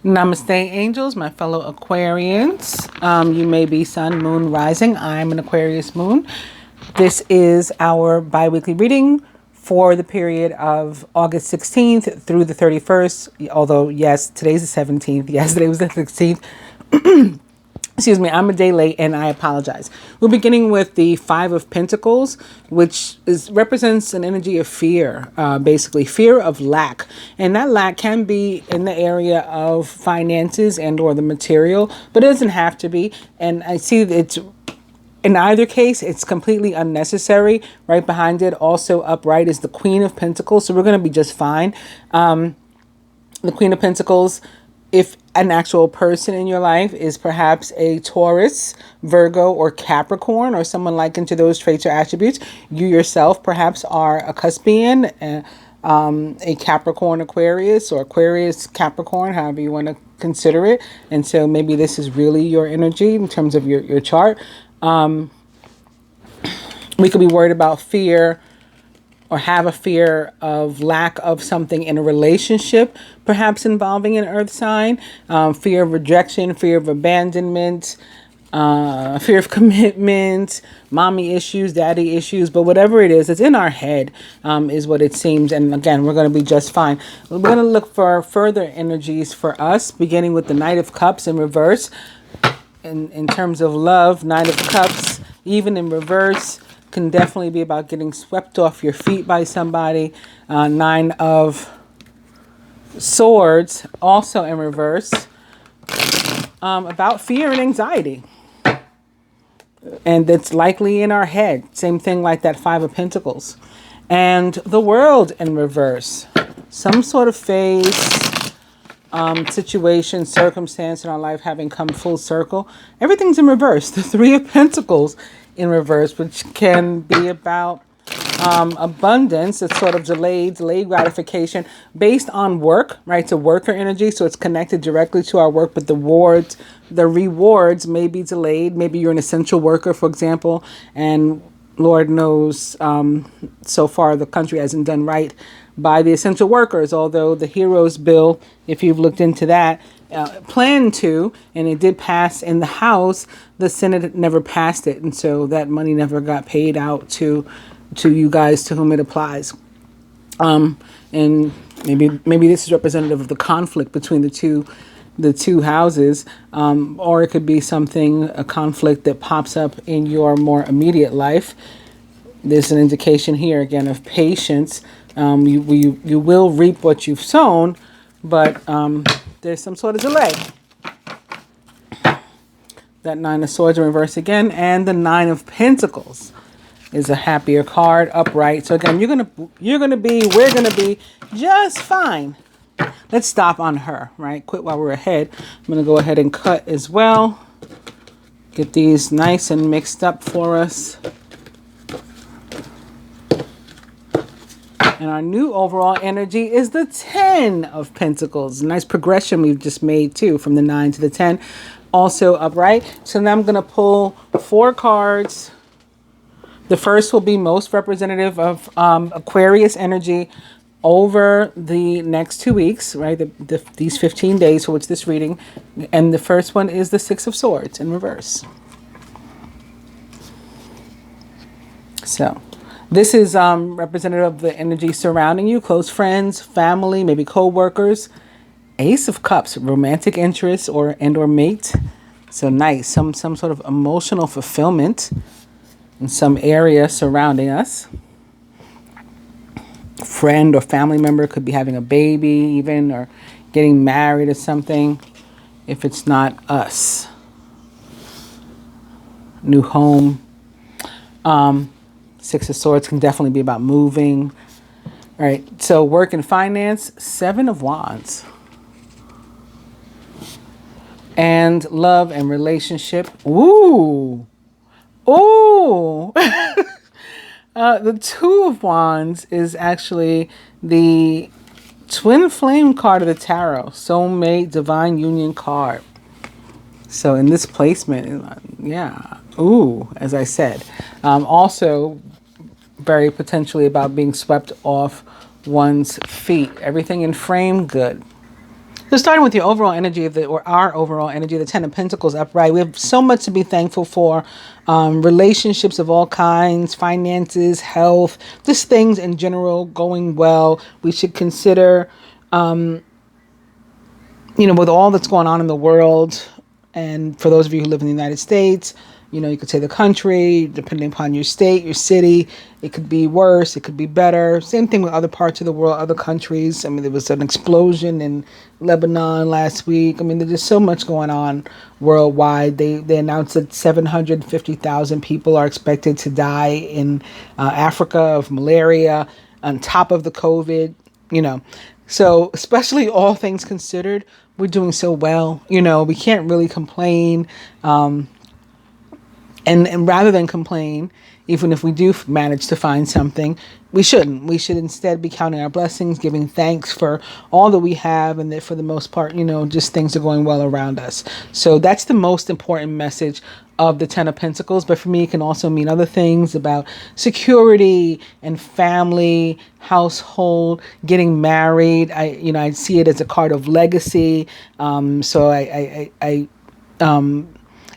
Namaste, angels, my fellow Aquarians. You may be sun, moon, rising. I'm an Aquarius moon. This is our bi-weekly reading for the period of August 16th through the 31st. Although, yes, today's the 17th. Yesterday was the 16th. Excuse me, I'm a day late and I apologize. We're beginning with the Five of Pentacles, which represents an energy of fear, basically fear of lack. And that lack can be in the area of finances and or the material, but it doesn't have to be. And I see that it's, in either case, it's completely unnecessary. Right behind it, also upright, is the Queen of Pentacles. So we're going to be just fine. The Queen of Pentacles, if an actual person in your life is perhaps a Taurus, Virgo, or Capricorn, or someone like into those traits or attributes, you yourself perhaps are a Cuspian, a Capricorn Aquarius, or Aquarius Capricorn, however you want to consider it. And so maybe this is really your energy in terms of your chart. We could be worried about fear, or have a fear of lack of something in a relationship, perhaps involving an earth sign, fear of rejection, fear of abandonment, fear of commitment, mommy issues, daddy issues, but whatever it is, it's in our head, is what it seems. And again, we're going to be just fine. We're going to look for further energies for us, beginning with the Knight of Cups in reverse. In terms of love, Knight of Cups, even in reverse, can definitely be about getting swept off your feet by somebody. Nine of Swords, also in reverse, about fear and anxiety. And it's likely in our head. Same thing like that Five of Pentacles. And the World in reverse. Some sort of phase, situation, circumstance in our life having come full circle. Everything's in reverse. The Three of Pentacles in reverse, which can be about abundance. It's sort of delayed gratification based on work, right? It's a worker energy, so it's connected directly to our work, but the rewards may be delayed. Maybe you're an essential worker, for example, and Lord knows so far the country hasn't done right by the essential workers, although the Heroes Bill, if you've looked into that, planned to, and it did pass in the House, the Senate never passed it, and so that money never got paid out to you guys to whom it applies. And maybe this is representative of the conflict between the two houses, or it could be a conflict that pops up in your more immediate life. There's an indication here again of patience. You will reap what you've sown, but there's some sort of delay. That Nine of Swords in reverse again, and the Nine of Pentacles is a happier card, upright. So again, we're gonna be just fine. Let's stop on her, right? Quit while we're ahead. I'm gonna go ahead and cut as well. Get these nice and mixed up for us. And our new overall energy is the 10 of Pentacles. Nice progression we've just made too, from the 9 to the 10. Also upright. So now I'm going to pull 4 cards. The first will be most representative of Aquarius energy over the next 2 weeks, right? These 15 days for which this reading. And the first one is the Six of Swords in reverse. So this is representative of the energy surrounding you, close friends, family, maybe co-workers. Ace of Cups, romantic interest or mate. So nice, some sort of emotional fulfillment in some area surrounding us. Friend or family member could be having a baby even, or getting married or something, if it's not us. New home. Six of Swords can definitely be about moving. All right, so work and finance, Seven of Wands. And love and relationship. Ooh. Ooh. The Two of Wands is actually the twin flame card of the tarot. Soulmate, divine union card. So in this placement, yeah. Ooh, as I said. Also very potentially about being swept off one's feet. Everything in frame, good. So starting with your overall energy of or our overall energy, the Ten of Pentacles upright, we have so much to be thankful for. Relationships of all kinds, finances, health, just things in general going well. We should consider, with all that's going on in the world, and for those of you who live in the United States, you could say the country, depending upon your state, your city, it could be worse, it could be better. Same thing with other parts of the world, other countries. I mean, there was an explosion in Lebanon last week. I mean, there's just so much going on worldwide. They announced that 750,000 people are expected to die in Africa of malaria on top of the COVID, So especially all things considered, we're doing so well. We can't really complain. And rather than complain, even if we do manage to find something, we shouldn't. We should instead be counting our blessings, giving thanks for all that we have, and that for the most part, just things are going well around us. So that's the most important message of the Ten of Pentacles. But for me, it can also mean other things about security and family, household, getting married. I see it as a card of legacy. So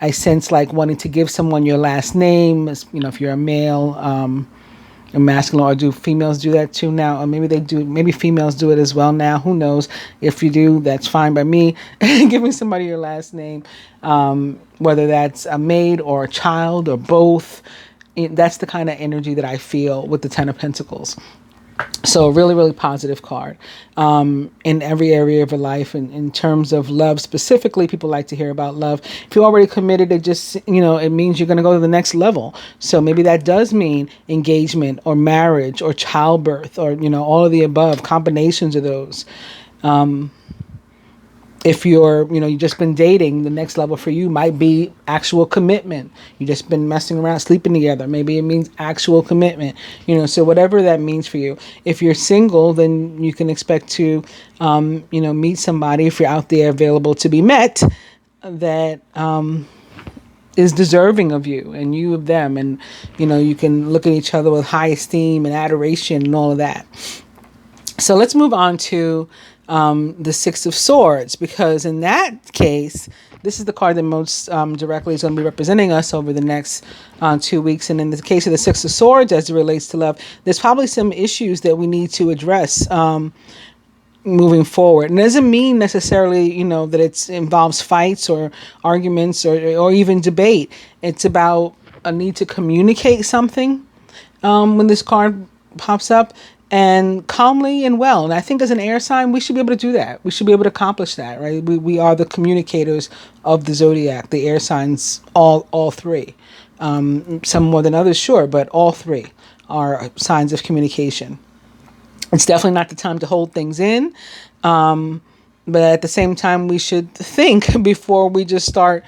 I sense like wanting to give someone your last name, if you're a male, a masculine, or do females do that too now? Or maybe they do, maybe females do it as well now. Who knows? If you do, that's fine by me. Giving somebody your last name, whether that's a maid or a child or both, that's the kind of energy that I feel with the Ten of Pentacles. So a really, really positive card in every area of your life. And in terms of love specifically, people like to hear about love. If you're already committed, it just, it means you're going to go to the next level. So maybe that does mean engagement or marriage or childbirth or, all of the above, combinations of those. If you've just been dating, the next level for you might be actual commitment. You've just been messing around, sleeping together. Maybe it means actual commitment, so whatever that means for you. If you're single, then you can expect to, meet somebody, if you're out there available to be met, that is deserving of you and you of them. And, you can look at each other with high esteem and adoration and all of that. So let's move on to the Six of Swords, because in that case, this is the card that most directly is going to be representing us over the next 2 weeks. And in the case of the Six of Swords, as it relates to love, there's probably some issues that we need to address moving forward. And it doesn't mean necessarily, that it involves fights or arguments or even debate. It's about a need to communicate something when this card pops up, and calmly and well. And I think as an air sign, we should be able to do that. We should be able to accomplish that, right? We are the communicators of the zodiac, the air signs, all three. Some more than others, sure, but all three are signs of communication. It's definitely not the time to hold things in. But at the same time, we should think before we just start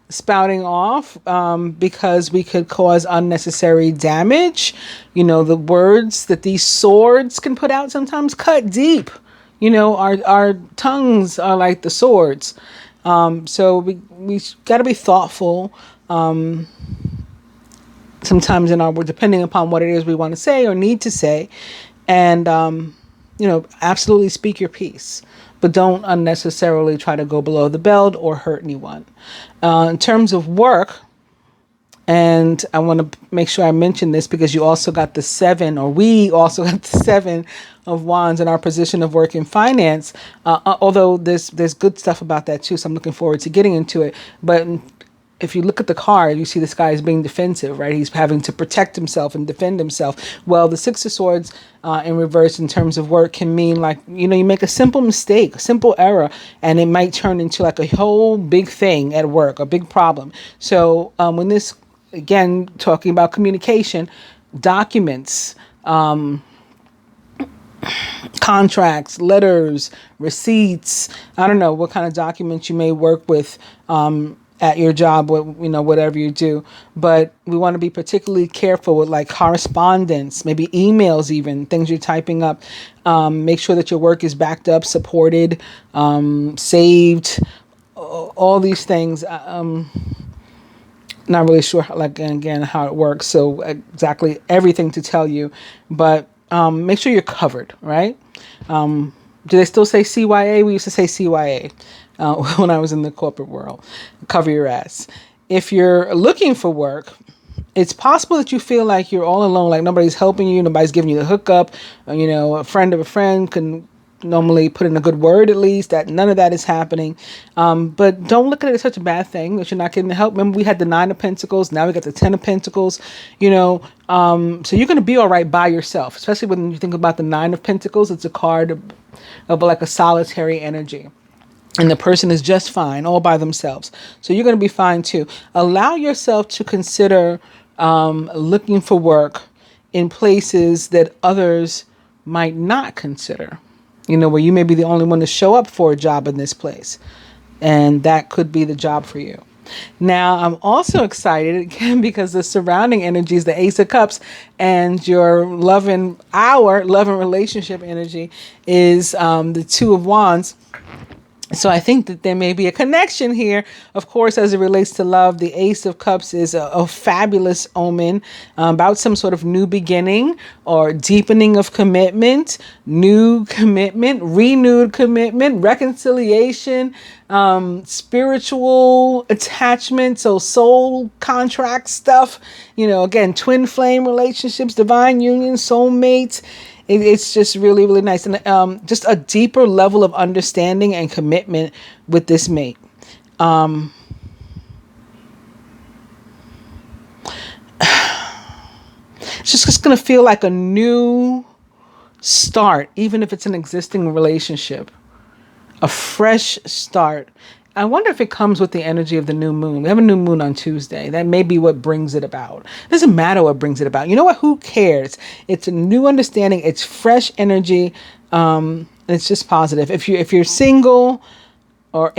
spouting off, because we could cause unnecessary damage. The words that these swords can put out sometimes cut deep. Our tongues are like the swords. So we got to be thoughtful. Sometimes in our, depending upon what it is we want to say or need to say, and absolutely speak your piece. But don't unnecessarily try to go below the belt or hurt anyone. In terms of work, and I want to make sure I mention this because you also got the seven, or we also got the Seven of Wands in our position of work in finance. Although there's good stuff about that too, so I'm looking forward to getting into it. But if you look at the card, you see this guy is being defensive, right? He's having to protect himself and defend himself. Well, the Six of Swords in reverse in terms of work can mean like, you make a simple mistake, a simple error, and it might turn into like a whole big thing at work, a big problem. So when this, again, talking about communication, documents, contracts, letters, receipts, I don't know what kind of documents you may work with, at your job, whatever you do. But we want to be particularly careful with like correspondence, maybe emails, even things you're typing up. Make sure that your work is backed up, supported, saved, all these things. Not really sure, how it works. So exactly everything to tell you, but make sure you're covered, right? Do they still say CYA? We used to say CYA when I was in the corporate world. Cover your ass. If you're looking for work, it's possible that you feel like you're all alone, like nobody's helping you, nobody's giving you the hookup. A friend of a friend can normally put in a good word, at least. That none of that is happening. But don't look at it as such a bad thing that you're not getting the help. Remember, we had the 9 of Pentacles. Now we got the 10 of Pentacles. So you're going to be all right by yourself, especially when you think about the 9 of Pentacles. It's a card of like a solitary energy. And the person is just fine all by themselves. So you're going to be fine too. Allow yourself to consider looking for work in places that others might not consider. Where you may be the only one to show up for a job in this place. And that could be the job for you. Now, I'm also excited again because the surrounding energies, the Ace of Cups, and your love and relationship energy is the 2 of Wands. So I think that there may be a connection here. Of course, as it relates to love, the Ace of Cups is a fabulous omen about some sort of new beginning or deepening of commitment, new commitment, renewed commitment, reconciliation, spiritual attachment, so soul contract stuff, again, twin flame relationships, divine union, soulmates. It's just really, really nice. And just a deeper level of understanding and commitment with this mate. It's just going to feel like a new start, even if it's an existing relationship. A fresh start. I wonder if it comes with the energy of the new moon. We have a new moon on Tuesday. That may be what brings it about. It doesn't matter what brings it about. You know what? Who cares? It's a new understanding. It's fresh energy. And it's just positive. If you're single or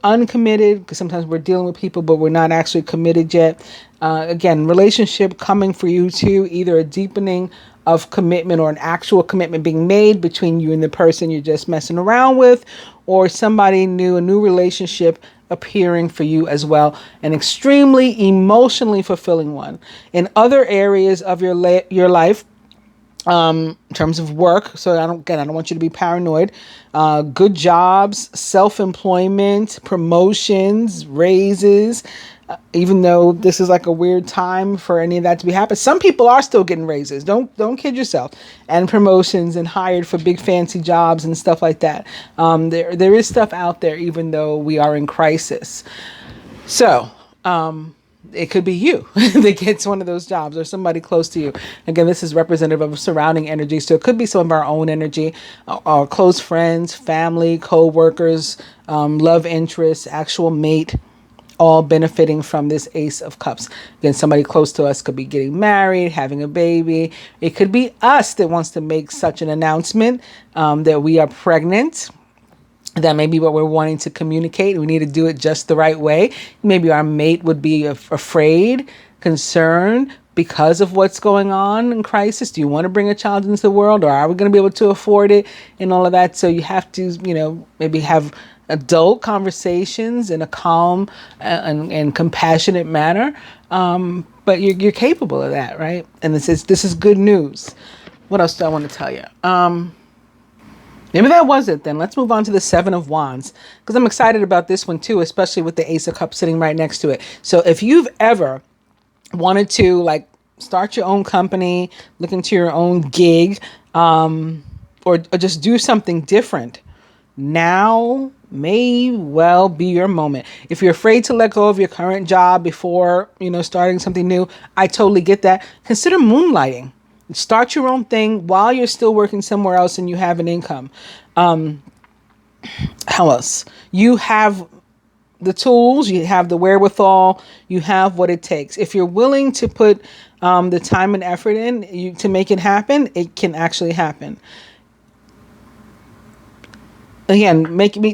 uncommitted, because sometimes we're dealing with people, but we're not actually committed yet. Again, relationship coming for you too. Either a deepening of commitment or an actual commitment being made between you and the person you're just messing around with, or somebody new, a new relationship appearing for you as well, an extremely emotionally fulfilling one. In other areas of your life, in terms of work, so I don't want you to be paranoid. Good jobs, self-employment, promotions, raises. Even though this is like a weird time for any of that to be happening, some people are still getting raises. Don't kid yourself. And promotions and hired for big fancy jobs and stuff like that. There is stuff out there, even though we are in crisis. So it could be you that gets one of those jobs or somebody close to you. Again, this is representative of surrounding energy. So it could be some of our own energy, our close friends, family, co-workers, love interests, actual mate, all benefiting from this Ace of Cups. Again, somebody close to us could be getting married, having a baby. It could be us that wants to make such an announcement that we are pregnant. That may be what we're wanting to communicate. We need to do it just the right way. Maybe our mate would be afraid, concerned because of what's going on in crisis. Do you want to bring a child into the world, or are we going to be able to afford it and all of that? So you have to, maybe have adult conversations in a calm and compassionate manner. But you're capable of that, right? And this is good news. What else do I want to tell you? Maybe that was it then. Let's move on to the 7 of Wands, because I'm excited about this one too, especially with the Ace of Cups sitting right next to it. So if you've ever wanted to start your own company, look into your own gig, or just do something different, now may well be your moment. If you're afraid to let go of your current job before, starting something new, I totally get that. Consider moonlighting. Start your own thing while you're still working somewhere else and you have an income. How else? You have the tools, you have the wherewithal, you have what it takes. If you're willing to put the time and effort in to make it happen, it can actually happen. Again,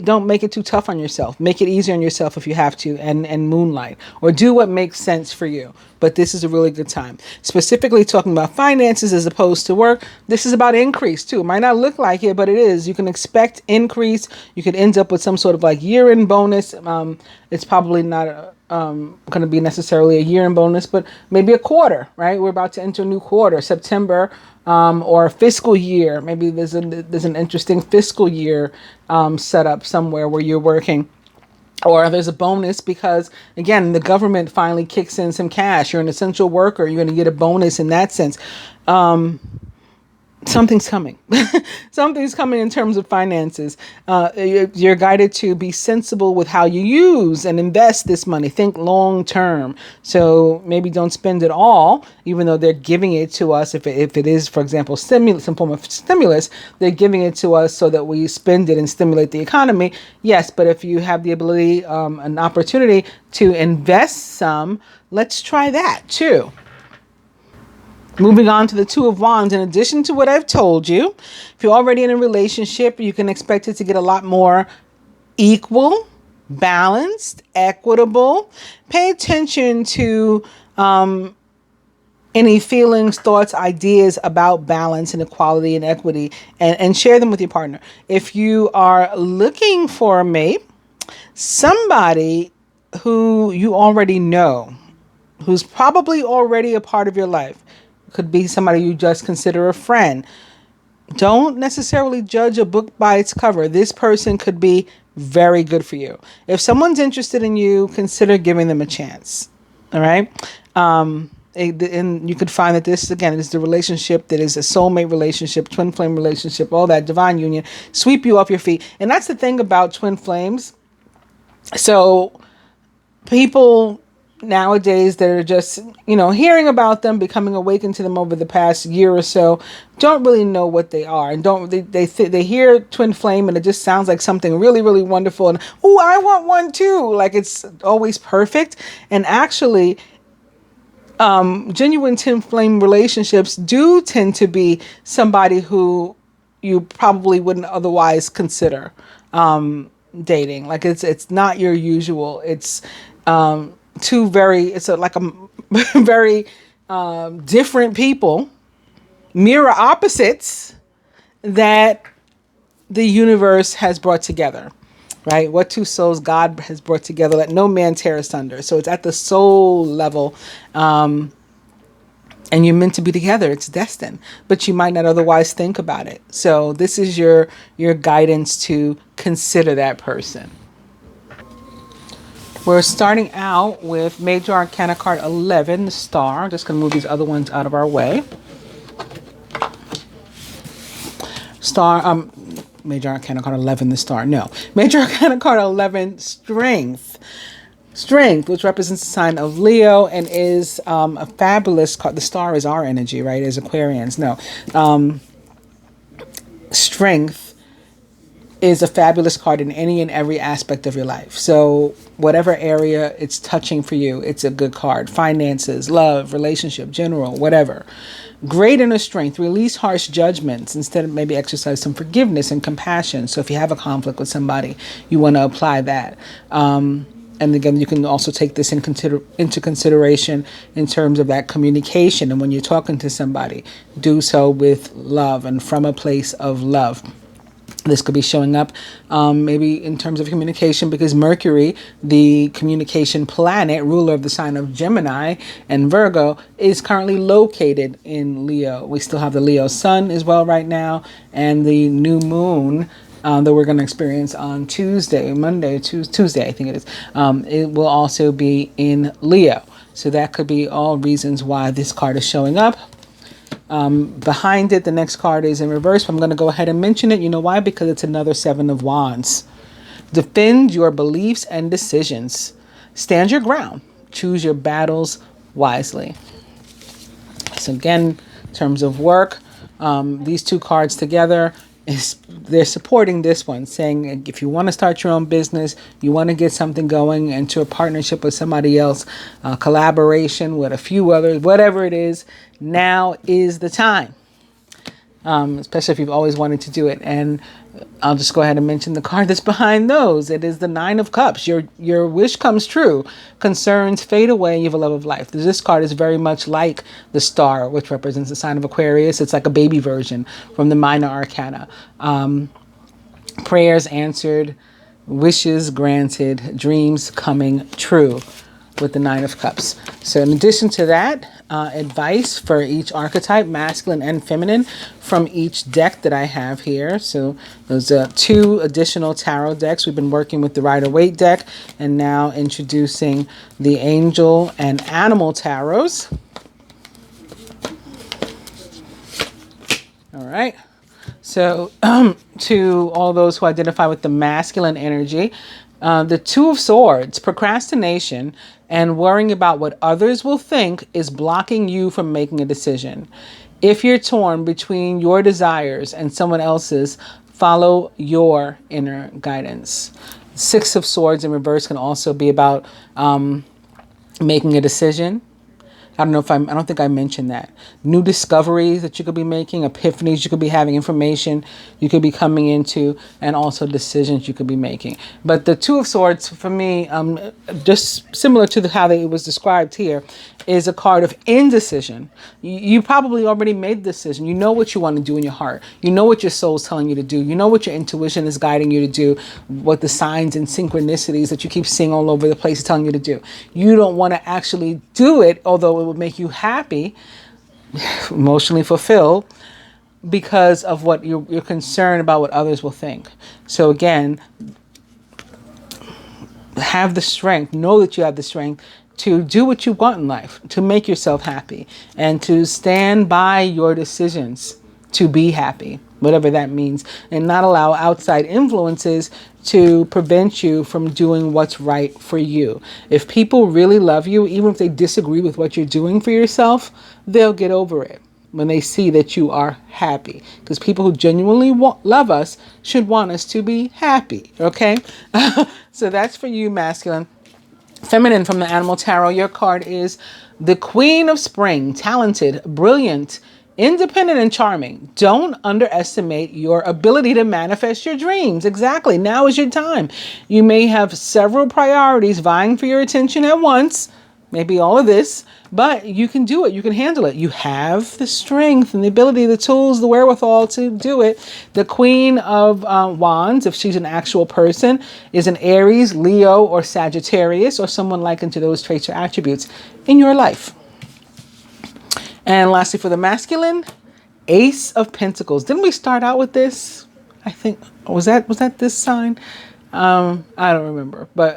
don't make it too tough on yourself. Make it easier on yourself if you have to, and moonlight, or do what makes sense for you. But this is a really good time. Specifically talking about finances as opposed to work. This is about increase too. It might not look like it, but it is. You can expect increase. You could end up with some sort of year-end bonus. It's probably not going to be necessarily a year-end bonus, but maybe a quarter, right? We're about to enter a new quarter, September, or a fiscal year. Maybe there's an interesting fiscal year set up somewhere where you're working. Or there's a bonus because, again, the government finally kicks in some cash. You're an essential worker. You're going to get a bonus in that sense. Something's coming. Something's coming in terms of finances. You're guided to be sensible with how you use and invest this money. Think long term. So maybe don't spend it all, even though they're giving it to us. If it is, for example, stimulus, some form of stimulus, they're giving it to us so that we spend it and stimulate the economy. Yes, but if you have the ability, an opportunity to invest some, let's try that too. Moving on to the Two of Wands. In addition to what I've told you, if you're already in a relationship, you can expect it to get a lot more equal, balanced, equitable. Pay attention to any feelings, thoughts, ideas about balance and equality and equity, and share them with your partner. If you are looking for a mate, somebody who you already know, who's probably already a part of your life, could be somebody you just consider a friend. Don't necessarily judge a book by its cover. This person could be very good for you. If someone's interested in you, consider giving them a chance. All right. And you could find that this, again, is the relationship that is a soulmate relationship, twin flame relationship, all that divine union, sweep you off your feet. And that's the thing about twin flames. So people nowadays that are just, hearing about them, becoming awakened to them over the past year or so, don't really know what they are, and they hear twin flame and it just sounds like something really, really wonderful, and oh, I want one too, like it's always perfect. And actually, genuine twin flame relationships do tend to be somebody who you probably wouldn't otherwise consider dating. Like it's not your usual. It's like a very different people, mirror opposites that the universe has brought together, right? What two souls God has brought together, let no man tear asunder. So it's at the soul level, and you're meant to be together. It's destined, but you might not otherwise think about it. So this is your guidance to consider that person. We're starting out with Major Arcana card 11, the Star. Just going to move these other ones out of our way. Major Arcana card 11, the Star. No. Major Arcana card 11, Strength. Strength, which represents the sign of Leo and is a fabulous card. The Star is our energy, right? As Aquarians. No. Strength is a fabulous card in any and every aspect of your life. So whatever area it's touching for you, it's a good card. Finances, love, relationship, general, whatever. Great inner strength. Release harsh judgments. Instead, of maybe exercise some forgiveness and compassion. So if you have a conflict with somebody, you want to apply that. And again, you can also take this into consideration in terms of that communication. And when you're talking to somebody, do so with love and from a place of love. This could be showing up maybe in terms of communication because Mercury, the communication planet, ruler of the sign of Gemini and Virgo, is currently located in Leo. We still have the Leo sun as well right now, and the new moon that we're going to experience on Tuesday, I think it is. It will also be in Leo. So that could be all reasons why this card is showing up. Behind it, the next card is in reverse. I'm going to go ahead and mention it. You know why? Because it's another Seven of Wands. Defend your beliefs and decisions. Stand your ground. Choose your battles wisely. So again, in terms of work, these two cards together, they're supporting this one, saying if you want to start your own business, you want to get something going into a partnership with somebody else, collaboration with a few others, whatever it is, now is the time. Especially if you've always wanted to do it. And I'll just go ahead and mention the card that's behind those. It is the Nine of Cups. Your wish comes true. Concerns fade away and you have a love of life. This card is very much like the Star, which represents the sign of Aquarius. It's like a baby version from the Minor Arcana. Prayers answered, wishes granted, dreams coming true. with the Nine of Cups. So in addition to that, advice for each archetype, masculine and feminine, from each deck that I have here. So those are 2 additional tarot decks. We've been working with the Rider-Waite deck and now introducing the Angel and Animal tarots. All right. So to all those who identify with the masculine energy, the Two of Swords, procrastination and worrying about what others will think is blocking you from making a decision. If you're torn between your desires and someone else's, follow your inner guidance. Six of Swords in reverse can also be about making a decision. I don't think I mentioned that. New discoveries that you could be making, epiphanies you could be having, information you could be coming into, and also decisions you could be making. But the Two of Swords, for me, just similar to how it was described here, is a card of indecision. You probably already made the decision. You know what you want to do in your heart. You know what your soul's telling you to do. You know what your intuition is guiding you to do, what the signs and synchronicities that you keep seeing all over the place is telling you to do. You don't want to actually do it, although it would make you happy, emotionally fulfilled, because of what you're concerned about what others will think. So again, have the strength, know that you have the strength to do what you want in life, to make yourself happy, and to stand by your decisions to be happy, whatever that means, and not allow outside influences to prevent you from doing what's right for you. If people really love you, even if they disagree with what you're doing for yourself, they'll get over it when they see that you are happy. Because people who genuinely love us should want us to be happy, okay? So that's for you, masculine. Feminine, from the Animal Tarot, your card is the Queen of Spring, talented, brilliant, independent, and charming. Don't underestimate your ability to manifest your dreams. Exactly. Now is your time. You may have several priorities vying for your attention at once, maybe all of this, but you can do it. You can handle it. You have the strength and the ability, the tools, the wherewithal to do it. The Queen of Wands, if she's an actual person, is an Aries, Leo, or Sagittarius, or someone likened to those traits or attributes in your life. And lastly, for the masculine, Ace of Pentacles. Didn't we start out with this? I think, was that this sign? I don't remember, but